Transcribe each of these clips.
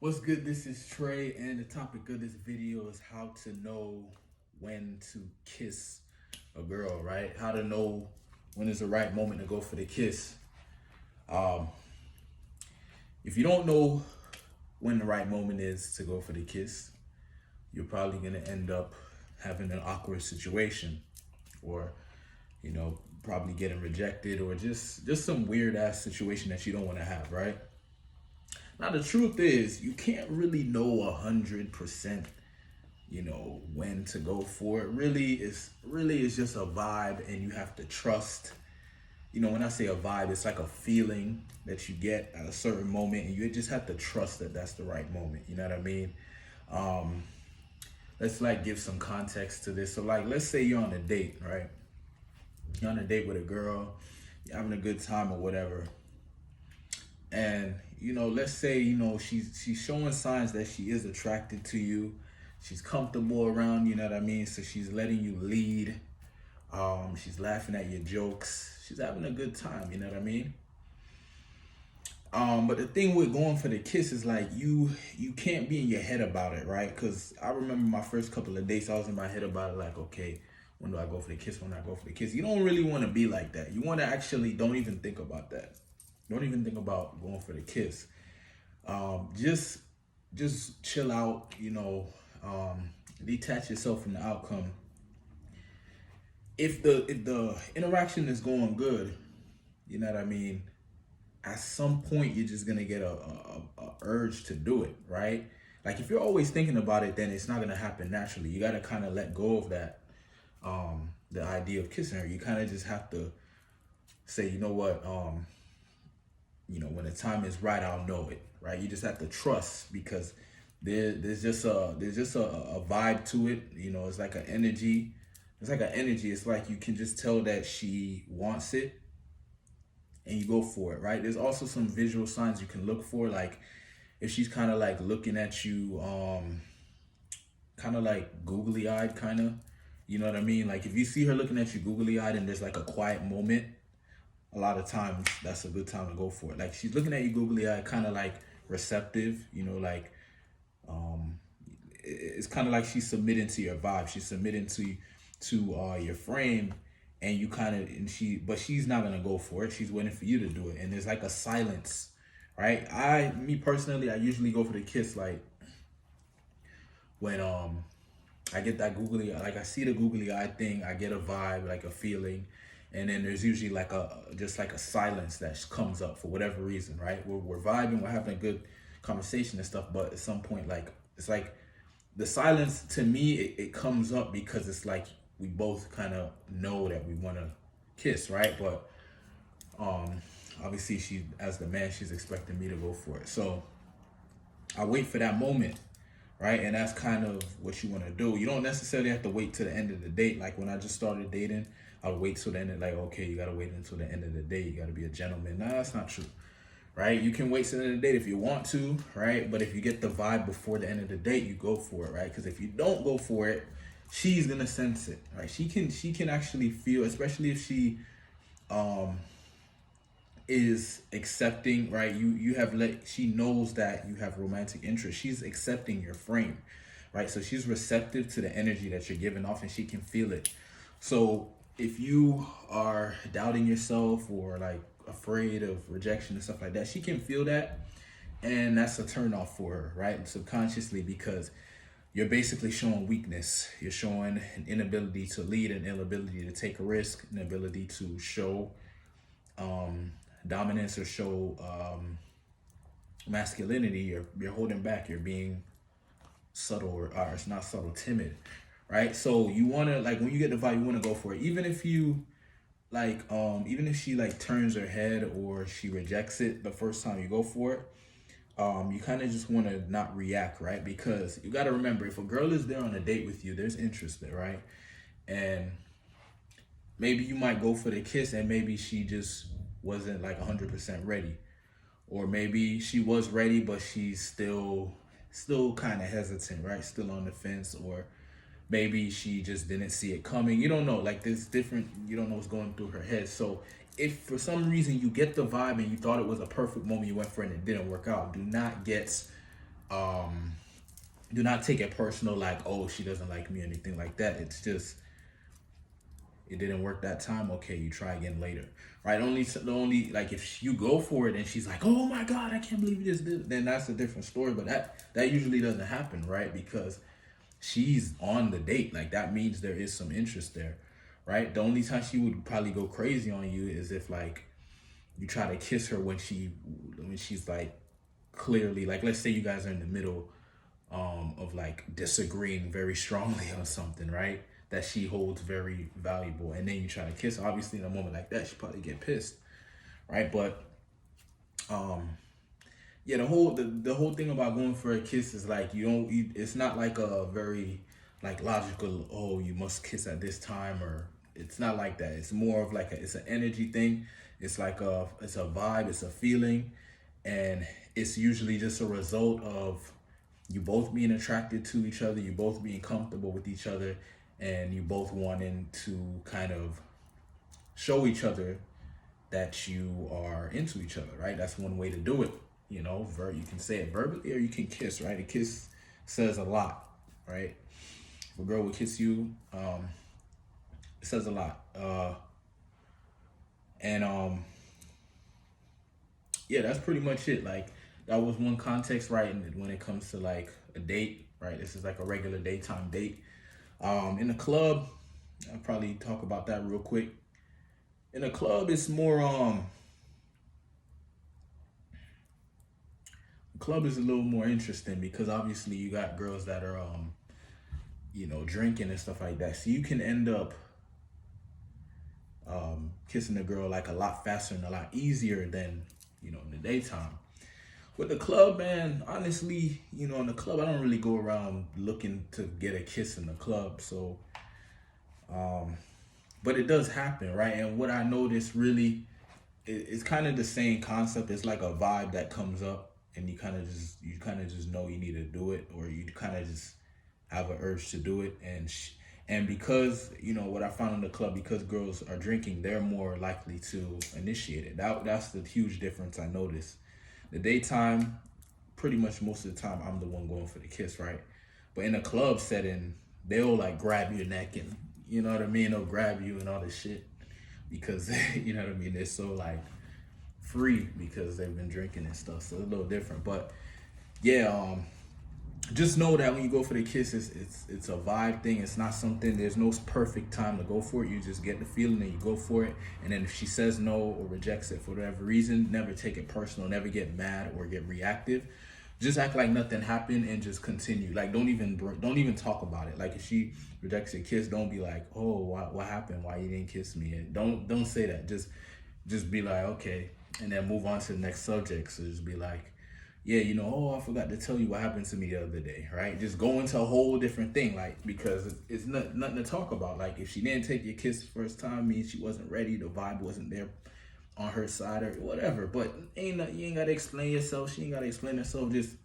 What's good? This is Trey, and the topic of this video is how to know when to kiss a girl, right? How to know when is the right moment to go for the kiss. Um, if you don't know when the right moment is to go for the kiss, you're probably gonna end up having an awkward situation, or probably getting rejected, or just some weird ass situation that you don't want to have, right? Now the truth is, you can't really know 100%, when to go for it. Really is just a vibe, and you have to trust. When I say a vibe, it's like a feeling that you get at a certain moment, and you just have to trust that that's the right moment. You know what I mean? Um, let's like give some context to this. So like, let's say you're on a date, right? You're on a date with a girl, you're having a good time or whatever, and let's say she's showing signs that she is attracted to you. She's comfortable around, you know what I mean? So she's letting you lead. She's laughing at your jokes. She's having a good time, you know what I mean? But the thing with going for the kiss is like you can't be in your head about it, right? Because I remember my first couple of dates, I was in my head about it, like, okay, when do I go for the kiss? When do I go for the kiss? You don't really want to be like that. You want to actually don't even think about that. Don't even think about going for the kiss. Just chill out. Detach yourself from the outcome. If the interaction is going good, you know what I mean. At some point, you're just gonna get a urge to do it, right? Like if you're always thinking about it, then it's not gonna happen naturally. You gotta kind of let go of that. The idea of kissing her, you kind of just have to say, you know what, when the time is right, I'll know it, right? You just have to trust, because there's just a vibe to it. It's like an energy. It's like an energy. It's like you can just tell that she wants it, and you go for it, right? There's also some visual signs you can look for, like if she's kind of like looking at you, kind of like googly eyed, kind of. You know what I mean? Like if you see her looking at you googly eyed and there's like a quiet moment, a lot of times that's a good time to go for it. Like she's looking at you googly eyed, kind of like receptive, like um it's kind of like she's submitting to your vibe. She's submitting to your frame, and you kind of and she but she's not gonna go for it. She's waiting for you to do it, and there's like a silence, right? Me personally, I usually go for the kiss like when I get that googly, like I see the googly eye thing, I get a vibe, like a feeling, and then there's usually like just like a silence that comes up for whatever reason, right? We're vibing, we're having a good conversation and stuff, but at some point, like it's like the silence to me, it comes up because it's like we both kind of know that we want to kiss, right? But um, obviously, she as the man, she's expecting me to go for it, so I wait for that moment, right? And that's kind of what you want to do. You don't necessarily have to wait to the end of the date. Like when I just started dating, I would wait till the end of, like, okay, you got to wait until the end of the date. You got to be a gentleman. No, that's not true, right? You can wait till the end of the date if you want to, right? But if you get the vibe before the end of the date, you go for it, right? Because if you don't go for it, she's gonna sense it, right? She can actually feel, especially if she um is accepting, right? You have let she knows that you have romantic interest. She's accepting your frame, right? So she's receptive to the energy that you're giving off, and she can feel it. So if you are doubting yourself, or like afraid of rejection and stuff like that, she can feel that, and that's a turn off for her, right? Subconsciously, because you're basically showing weakness. You're showing an inability to lead, an inability to take a risk, an ability to show um, dominance, or show masculinity. You're holding back. You're being subtle, or it's not subtle, timid, right? So you want to, like, when you get the vibe, you want to go for it, even if you like even if she like turns her head or she rejects it the first time you go for it. You kind of just want to not react, right? Because you got to remember, if a girl is there on a date with you, there's interest there, right? And maybe you might go for the kiss, and maybe she just wasn't like 100% ready, or maybe she was ready but she's still kind of hesitant, right? Still on the fence, or maybe she just didn't see it coming. You don't know, like there's different, you don't know what's going through her head. So if for some reason you get the vibe and you thought it was a perfect moment, you went for it and it didn't work out, do not get do not take it personal, like, oh, she doesn't like me or anything like that. It's just, it didn't work that time. Okay, you try again later, right? The only like, if you go for it and she's like, oh my god, I can't believe you just did it, then that's a different story. But that usually doesn't happen, right? Because she's on the date. Like, that means there is some interest there, right? The only time she would probably go crazy on you is if, like, you try to kiss her when she's like, clearly, like, let's say you guys are in the middle of like disagreeing very strongly on something, right? That she holds very valuable, and then you try to kiss her. Obviously, in a moment like that, she probably get pissed, right? But um, yeah, the whole thing about going for a kiss is like, it's not like a very like logical, oh, you must kiss at this time, or it's not like that. It's more of like it's an energy thing. It's like it's a vibe, it's a feeling, and it's usually just a result of you both being attracted to each other, you both being comfortable with each other, and you both wanting to kind of show each other that you are into each other, right? That's one way to do it. You can say it verbally, or you can kiss, right? A kiss says a lot, right? If a girl will kiss you, it says a lot. And yeah, that's pretty much it. Like, that was one context, right? And when it comes to like a date, right? This is like a regular daytime date. In the club, I'll probably talk about that real quick. In the club, it's more the club is a little more interesting, because obviously you got girls that are drinking and stuff like that. So you can end up kissing a girl like a lot faster and a lot easier than in the daytime. With the club, man, honestly, in the club, I don't really go around looking to get a kiss in the club. So, but it does happen, right? And what I noticed really, it's kind of the same concept. It's like a vibe that comes up, and you kind of just know you need to do it, or you kind of just have an urge to do it. And because what I found in the club, because girls are drinking, they're more likely to initiate it. That's the huge difference I noticed. The daytime, pretty much most of the time, I'm the one going for the kiss, right? But in a club setting, they'll like grab your neck, and you know what I mean? They'll grab you and all this shit, because you know what I mean? They're so like free because they've been drinking and stuff. So it's a little different. But yeah, just know that when you go for the kiss, it's a vibe thing. It's not something. There's no perfect time to go for it. You just get the feeling and you go for it. And then if she says no or rejects it for whatever reason, never take it personal. Never get mad or get reactive. Just act like nothing happened and just continue. Like, don't even talk about it. Like, if she rejects your kiss, don't be like, oh, what happened? Why you didn't kiss me? And don't say that. Just be like, okay, and then move on to the next subject. So just be like, yeah, oh, I forgot to tell you what happened to me the other day, right? Just go into a whole different thing, like, because it's nothing to talk about. Like, if she didn't take your kiss the first time, means she wasn't ready, the vibe wasn't there on her side or whatever. But you ain't gotta explain yourself. She ain't gotta explain herself. Just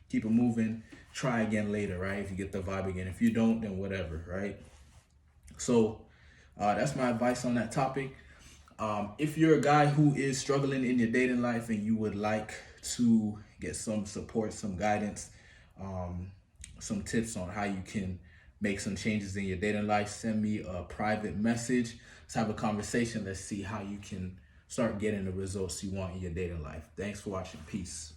keep it moving. Try again later, right? If you get the vibe again. If you don't, then whatever, right? So that's my advice on that topic. If you're a guy who is struggling in your dating life and you would like to get some support, some guidance, some tips on how you can make some changes in your dating life, send me a private message. Let's have a conversation. Let's see how you can start getting the results you want in your dating life. Thanks for watching. Peace.